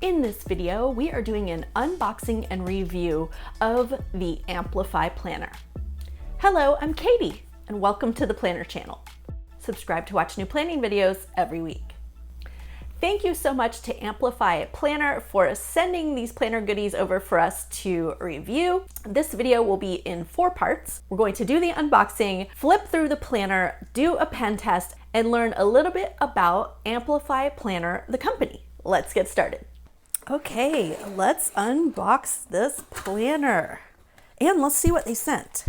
In this video, we are doing an unboxing and review of the Amplify Planner. Hello, I'm Katie, and welcome to the Planner channel. Subscribe to watch new planning videos every week. Thank you so much to Amplify Planner for sending these planner goodies over for us to review. This video will be in 4 parts. We're going to do the unboxing, flip through the planner, do a pen test, and learn a little bit about Amplify Planner, the company. Let's get started. Okay, let's unbox this planner and let's see what they sent.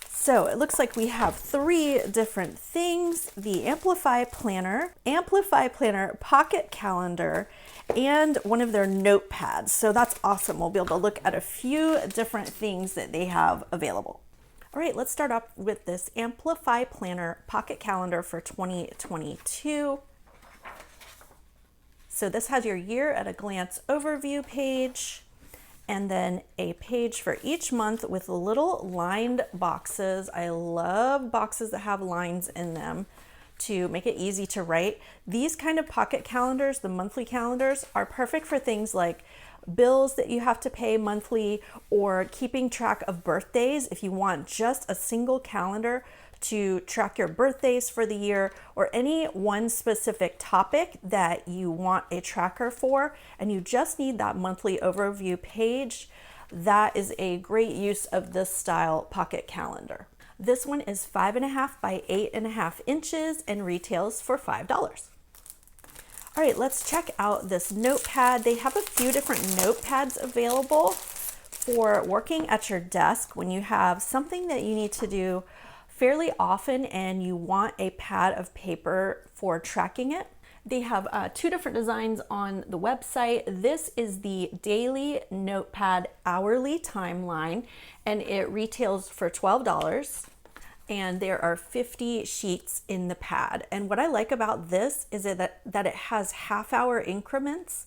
So it looks like we have 3 different things: the Amplify Planner Pocket Calendar, and one of their notepads. So that's awesome. We'll be able to look at a few different things that they have available. All right, let's start off with this Amplify Planner Pocket Calendar for 2022. So this has your year at a glance overview page, and then a page for each month with little lined boxes. I love boxes that have lines in them to make it easy to write. These kind of pocket calendars, the monthly calendars, are perfect for things like bills that you have to pay monthly, or keeping track of birthdays if you want just a single calendar to track your birthdays for the year, or any one specific topic that you want a tracker for and you just need that monthly overview page. That is a great use of this style pocket calendar. This one is 5.5 by 8.5 inches and retails for $5. All right, let's check out this notepad. They have a few different notepads available for working at your desk when you have something that you need to do fairly often and you want a pad of paper for tracking it. They have 2 different designs on the website. This is the Daily Notepad Hourly Timeline, and it retails for $12. And there are 50 sheets in the pad. And what I like about this is that it has half-hour increments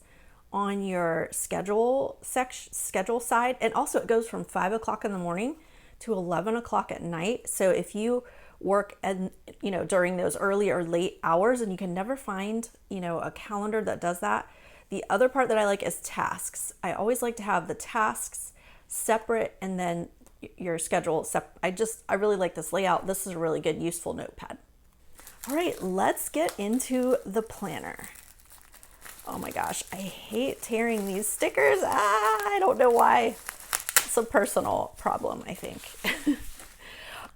on your schedule side, and also it goes from 5 o'clock in the morning to 11 o'clock at night. So if you work during those early or late hours and you can never find a calendar that does that. The other part that I like is tasks. I always like to have the tasks separate and then your schedule separate. I really like this layout. This is a really good, useful notepad. All right, let's get into the planner. Oh my gosh, I hate tearing these stickers. I don't know why. It's a personal problem, I think.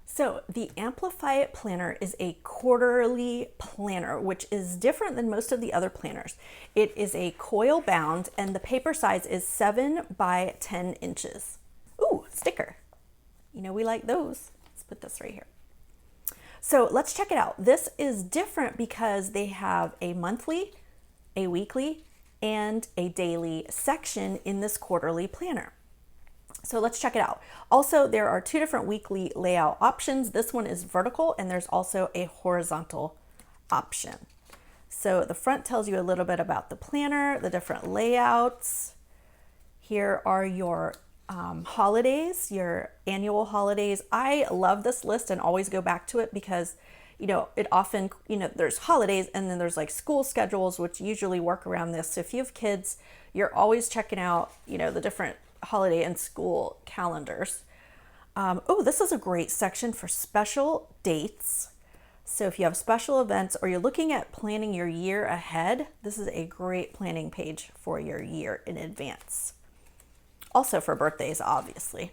So the Amplify Planner is a quarterly planner, which is different than most of the other planners. It is a coil bound and the paper size is 7 by 10 inches. Ooh, sticker. We like those. Let's put this right here. So let's check it out. This is different because they have a monthly, a weekly, and a daily section in this quarterly planner. So let's check it out. Also, there are 2 different weekly layout options. This one is vertical and there's also a horizontal option. So the front tells you a little bit about the planner, the different layouts. Here are your holidays, your annual holidays. I love this list and always go back to it because it often, there's holidays and then there's like school schedules, which usually work around this. So if you have kids, you're always checking out, the different holiday and school calendars. Oh, this is a great section for special dates. So if you have special events or you're looking at planning your year ahead, this is a great planning page for your year in advance. Also for birthdays, obviously.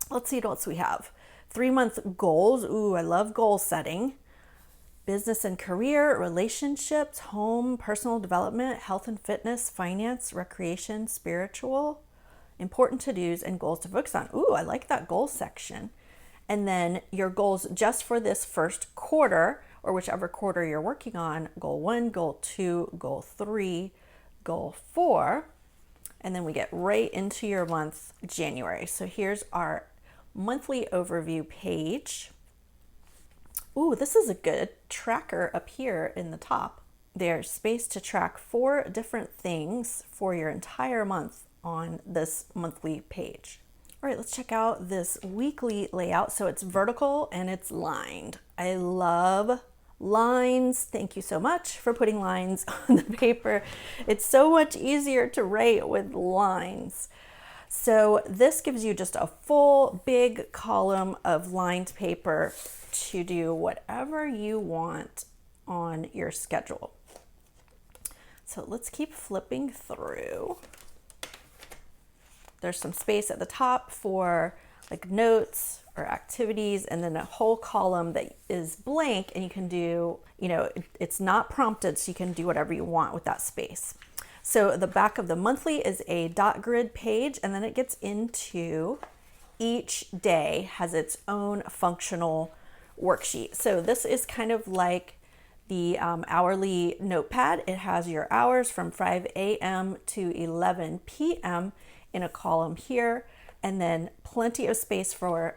Let's see what else we have. 3-month goals. Ooh, I love goal setting. Business and career, relationships, home, personal development, health and fitness, finance, recreation, spiritual, important to-dos, and goals to focus on. Ooh, I like that goal section. And then your goals just for this first quarter, or whichever quarter you're working on: goal 1, goal 2, goal 3, goal 4. And then we get right into your month, January. So here's our monthly overview page. Ooh, this is a good tracker up here in the top. There's space to track 4 different things for your entire month on this monthly page. All right, let's check out this weekly layout. So it's vertical and it's lined. I love Lines, thank you so much for putting lines on the paper. It's so much easier to write with lines. So this gives you just a full big column of lined paper to do whatever you want on your schedule. So let's keep flipping through. There's some space at the top for like notes or activities, and then a whole column that is blank, and you can do, it's not prompted, so you can do whatever you want with that space. So the back of the monthly is a dot grid page, and then it gets into each day has its own functional worksheet. So this is kind of like the hourly notepad. It has your hours from 5 a.m. to 11 p.m. in a column here, and then plenty of space for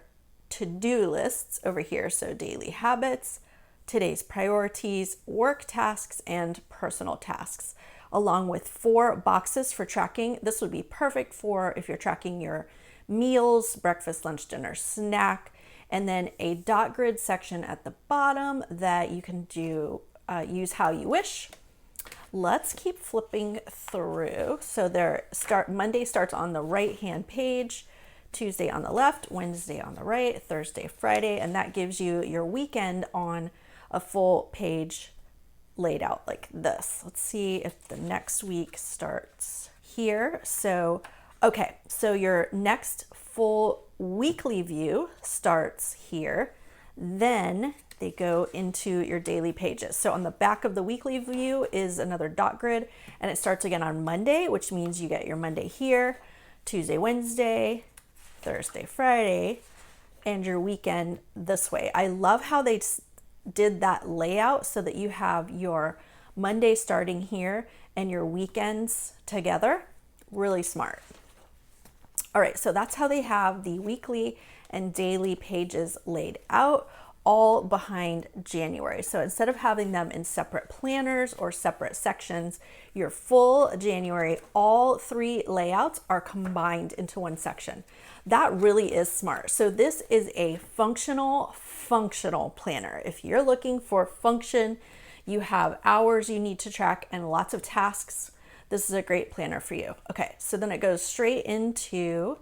to-do lists over here. So daily habits, today's priorities, work tasks, and personal tasks, along with 4 boxes for tracking. This would be perfect for if you're tracking your meals, breakfast, lunch, dinner, snack, and then a dot grid section at the bottom that you can do use how you wish. Let's keep flipping through. So Monday starts on the right hand page, Tuesday on the left, Wednesday on the right, Thursday, Friday, and that gives you your weekend on a full page laid out like this. Let's see if the next week starts here. So, okay, so your next full weekly view starts here. Then they go into your daily pages. So on the back of the weekly view is another dot grid, and it starts again on Monday, which means you get your Monday here, Tuesday, Wednesday, Thursday, Friday, and your weekend this way. I love how they did that layout so that you have your Monday starting here and your weekends together. Really smart. All right, so that's how they have the weekly and daily pages laid out, all behind January. So instead of having them in separate planners or separate sections, your full January, all 3 layouts are combined into one section. That really is smart. So this is a functional planner. If you're looking for function, you have hours you need to track and lots of tasks, this is a great planner for you. Okay, so then it goes straight into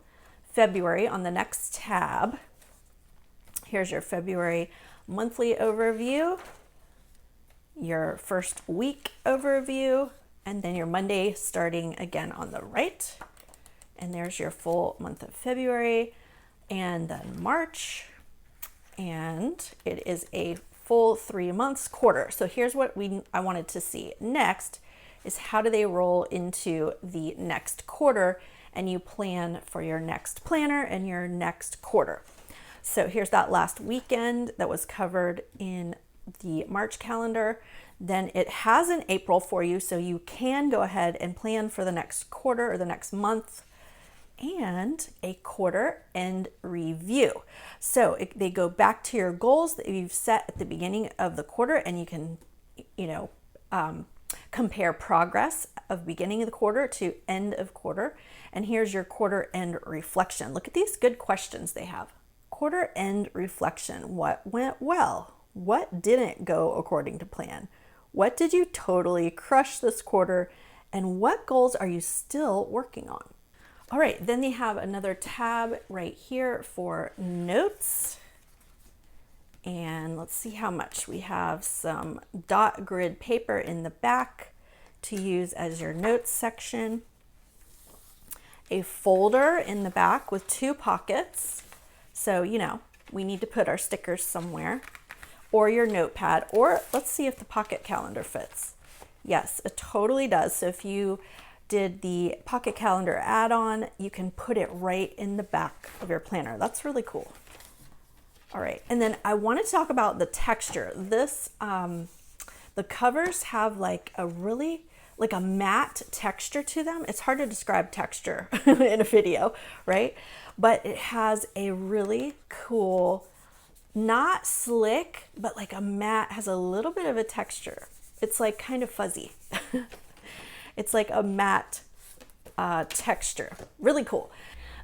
February on the next tab. Here's your February monthly overview, your first week overview, and then your Monday starting again on the right. And there's your full month of February, and then March, and it is a full 3 months quarter. So here's what I wanted to see next is how do they roll into the next quarter, and you plan for your next planner and your next quarter. So here's that last weekend that was covered in the March calendar. Then it has an April for you, so you can go ahead and plan for the next quarter or the next month, and a quarter end review. So they go back to your goals that you've set at the beginning of the quarter, and you can, compare progress of beginning of the quarter to end of quarter. And here's your quarter end reflection. Look at these good questions they have. Quarter end reflection. What went well? What didn't go according to plan? What did you totally crush this quarter? And what goals are you still working on? All right, then they have another tab right here for notes. And let's see how much. We have some dot grid paper in the back to use as your notes section. A folder in the back with 2 pockets. So, we need to put our stickers somewhere. Or your notepad, or let's see if the pocket calendar fits. Yes, it totally does. So if you did the pocket calendar add-on, you can put it right in the back of your planner. That's really cool. All right, and then I want to talk about the texture. This, the covers have like a matte texture to them. It's hard to describe texture in a video, right? But it has a really cool, not slick, but like a matte, has a little bit of a texture. It's like kind of fuzzy. It's like a matte texture, really cool.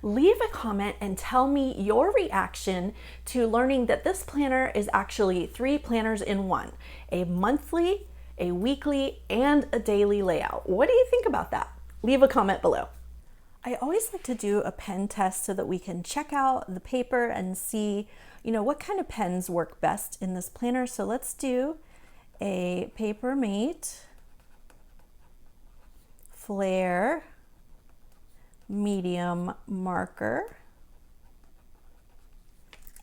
Leave a comment and tell me your reaction to learning that this planner is actually 3 planners in one, a monthly, a weekly, and a daily layout. What do you think about that? Leave a comment below. I always like to do a pen test so that we can check out the paper and see, what kind of pens work best in this planner. So let's do a Paper Mate Flare medium marker.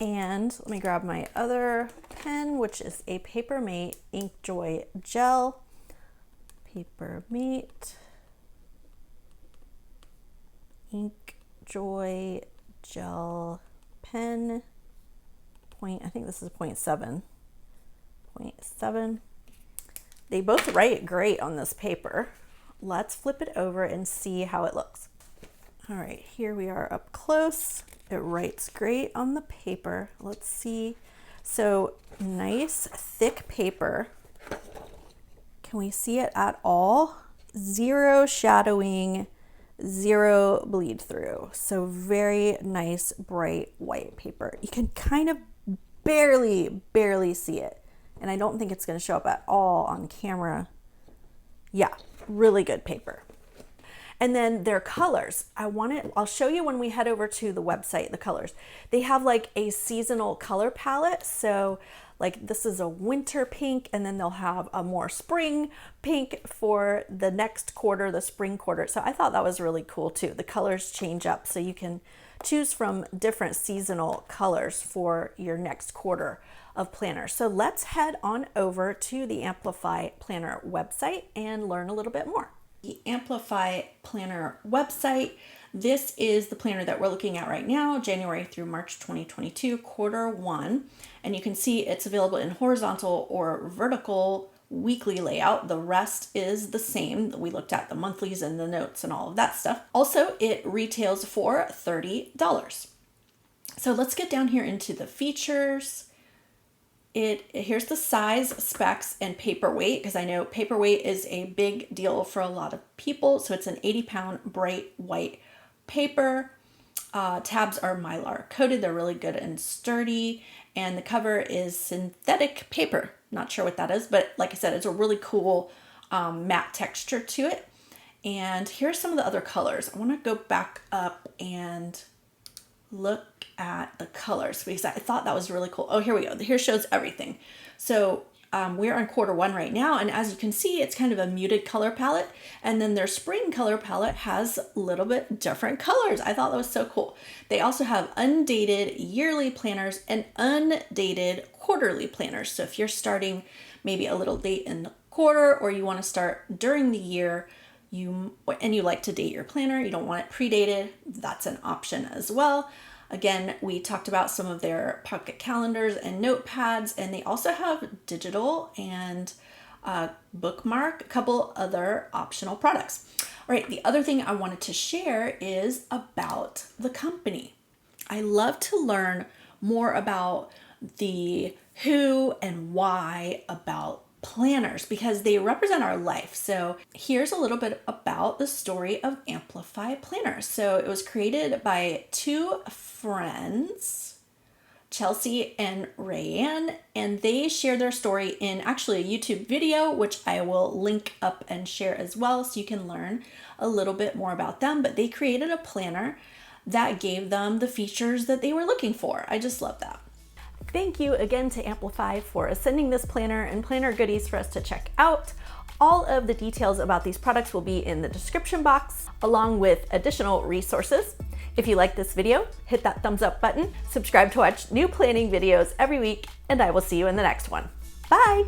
And let me grab my other pen, which is a Paper Mate Inkjoy gel. Paper Mate Inkjoy gel pen. I think this is 0.7. 0.7. They both write great on this paper. Let's flip it over and see how it looks. All right, here we are up close. It writes great on the paper. Let's see. So nice thick paper. Can we see it at all? Zero shadowing, zero bleed through. So very nice bright white paper. You can kind of barely see it. And I don't think it's going to show up at all on camera. Yeah, really good paper. And then their colors. I'll show you when we head over to the website, the colors. They have like a seasonal color palette. So like this is a winter pink, and then they'll have a more spring pink for the next quarter, the spring quarter. So I thought that was really cool too. The colors change up, so you can choose from different seasonal colors for your next quarter of planner. So let's head on over to the Amplify Planner website and learn a little bit more. The Amplify Planner website. This is the planner that we're looking at right now, January through March 2022, quarter 1. And you can see it's available in horizontal or vertical weekly layout. The rest is the same. We looked at the monthlies and the notes and all of that stuff. Also, it retails for $30. So let's get down here into the features. Here's the size, specs, and paperweight, because I know paperweight is a big deal for a lot of people. So it's an 80-pound bright white paper. Tabs are Mylar coated. They're really good and sturdy. And the cover is synthetic paper. Not sure what that is, but like I said, it's a really cool matte texture to it. And here's some of the other colors. I want to go back up and look at the colors because I thought that was really cool. Oh, here we go. Here shows everything. So we're on quarter 1 right now. And as you can see, it's kind of a muted color palette. And then their spring color palette has a little bit different colors. I thought that was so cool. They also have undated yearly planners and undated quarterly planners. So if you're starting maybe a little late in the quarter, or you want to start during the year, you like to date your planner, you don't want it predated, that's an option as well. Again, we talked about some of their pocket calendars and notepads, and they also have digital and bookmark, a couple other optional products. All right, the other thing I wanted to share is about the company. I love to learn more about the who and why about planners because they represent our life. So here's a little bit about the story of Amplify Planner. So it was created by 2 friends, Chelsea and Rayanne, and they share their story in actually a YouTube video, which I will link up and share as well so you can learn a little bit more about them. But they created a planner that gave them the features that they were looking for. I just love that. Thank you again to Amplify for sending this planner and planner goodies for us to check out. All of the details about these products will be in the description box, along with additional resources. If you like this video, hit that thumbs up button, subscribe to watch new planning videos every week, and I will see you in the next one. Bye!